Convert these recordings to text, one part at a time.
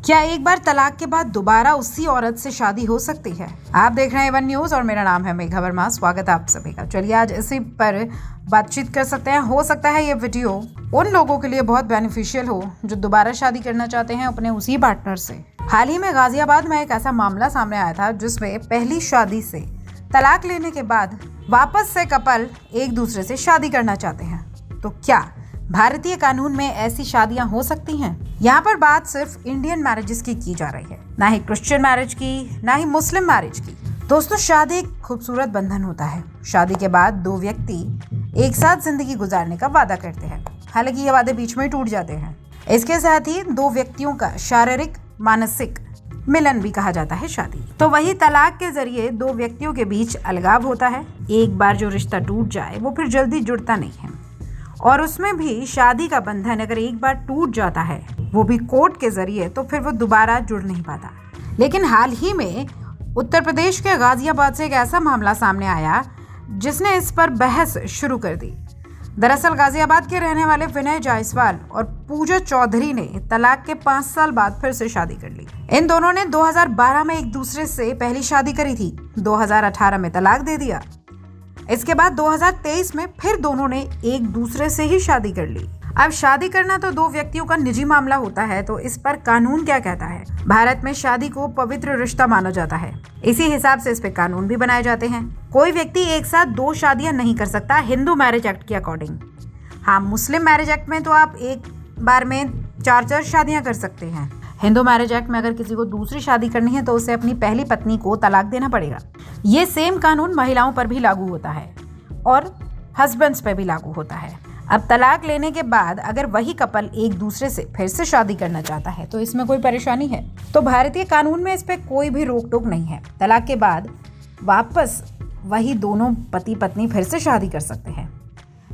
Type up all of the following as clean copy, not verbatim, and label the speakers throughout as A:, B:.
A: क्या एक बार तलाक के बाद दोबारा उसी औरत से शादी हो सकती है? आप देख रहे हैं वन न्यूज और मेरा नाम है मेघा वर्मा। स्वागत है आप सभी का। चलिए आज इसी पर बातचीत कर सकते हैं। हो सकता है ये वीडियो उन लोगों के लिए बहुत बेनिफिशियल हो जो दोबारा शादी करना चाहते हैं अपने उसी पार्टनर से। हाल ही में गाजियाबाद में एक ऐसा मामला सामने आया था जिसमें पहली शादी से तलाक लेने के बाद वापस से कपल एक दूसरे से शादी करना चाहते हैं। तो क्या भारतीय कानून में ऐसी शादियां हो सकती हैं? यहाँ पर बात सिर्फ इंडियन मैरिजेस की जा रही है, ना ही क्रिश्चियन मैरिज की, ना ही मुस्लिम मैरिज की। दोस्तों, शादी एक खूबसूरत बंधन होता है। शादी के बाद दो व्यक्ति एक साथ जिंदगी गुजारने का वादा करते हैं। हालांकि ये वादे बीच में टूट जाते हैं। इसके साथ ही दो व्यक्तियों का शारीरिक मानसिक मिलन भी कहा जाता है शादी। तो वही तलाक के जरिए दो व्यक्तियों के बीच अलगाव होता है। एक बार जो रिश्ता टूट जाए वो फिर जल्दी जुड़ता नहीं है, और उसमें भी शादी का बंधन अगर एक बार टूट जाता है, वो भी कोर्ट के जरिए, तो फिर वो दोबारा जुड़ नहीं पाता। लेकिन हाल ही में उत्तर प्रदेश के गाजियाबाद से एक ऐसा मामला सामने आया जिसने इस पर बहस शुरू कर दी। दरअसल गाजियाबाद के रहने वाले विनय जायसवाल और पूजा चौधरी ने तलाक के 5 साल बाद फिर से शादी कर ली। इन दोनों ने 2012 में एक दूसरे से पहली शादी करी थी। 2018 में तलाक दे दिया। इसके बाद 2023 में फिर दोनों ने एक दूसरे से ही शादी कर ली। अब शादी करना तो दो व्यक्तियों का निजी मामला होता है, तो इस पर कानून क्या कहता है? भारत में शादी को पवित्र रिश्ता माना जाता है। इसी हिसाब से इस पे कानून भी बनाए जाते हैं। कोई व्यक्ति एक साथ 2 शादियां नहीं कर सकता हिंदू मैरिज एक्ट के अकॉर्डिंग। हाँ, मुस्लिम मैरिज एक्ट में तो आप एक बार में 4 शादियां कर सकते हैं। हिंदू मैरिज एक्ट में अगर किसी को दूसरी शादी करनी है तो उसे अपनी पहली पत्नी को तलाक देना पड़ेगा। ये सेम कानून महिलाओं पर भी लागू होता है और हस्बैंड्स पर भी लागू होता है। अब तलाक लेने के बाद अगर वही कपल एक दूसरे से फिर से शादी करना चाहता है तो इसमें कोई परेशानी है? तो भारतीय कानून में इस पे कोई भी रोक टोक नहीं है। तलाक के बाद वापस वही दोनों पति पत्नी फिर से शादी कर सकते हैं,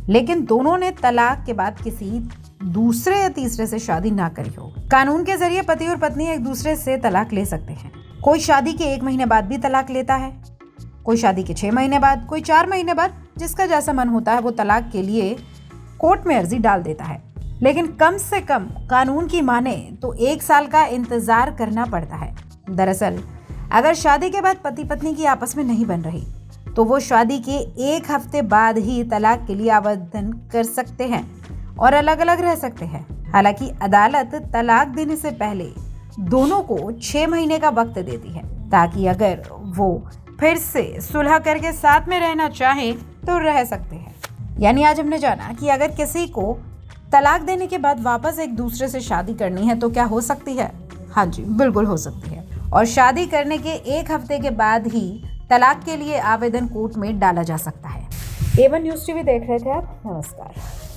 A: लेकिन दोनों ने तलाक के बाद किसी दूसरे या तीसरे से शादी ना करी हो। कानून के जरिए पति और पत्नी एक दूसरे से तलाक ले सकते हैं। कोई शादी के 1 महीने बाद भी तलाक लेता है, कोई शादी के 6 महीने बाद, कोई 4 महीने बाद। जिसका जैसा मन होता है वो तलाक के लिए कोर्ट में अर्जी डाल देता है। लेकिन कम से कम कानून की माने तो 1 साल का इंतजार करना पड़ता है। दरअसल अगर शादी के बाद पति पत्नी की आपस में नहीं बन रही तो वो शादी के 1 हफ्ते बाद ही तलाक के लिए आवेदन कर सकते हैं और अलग अलग रह सकते हैं। हालांकि अदालत तलाक देने से पहले दोनों को 6 महीने का वक्त देती है, ताकि अगर वो फिर से सुलह करके साथ में रहना चाहे तो रह सकते हैं। यानी आज हमने जाना कि अगर किसी को तलाक देने के बाद वापस एक दूसरे से शादी करनी है तो क्या हो सकती है? हाँ जी, बिल्कुल हो सकती है। और शादी करने के 1 हफ्ते के बाद ही तलाक के लिए आवेदन कोर्ट में डाला जा सकता है। A1 न्यूज़ टीवी देख रहे थे आप। नमस्कार।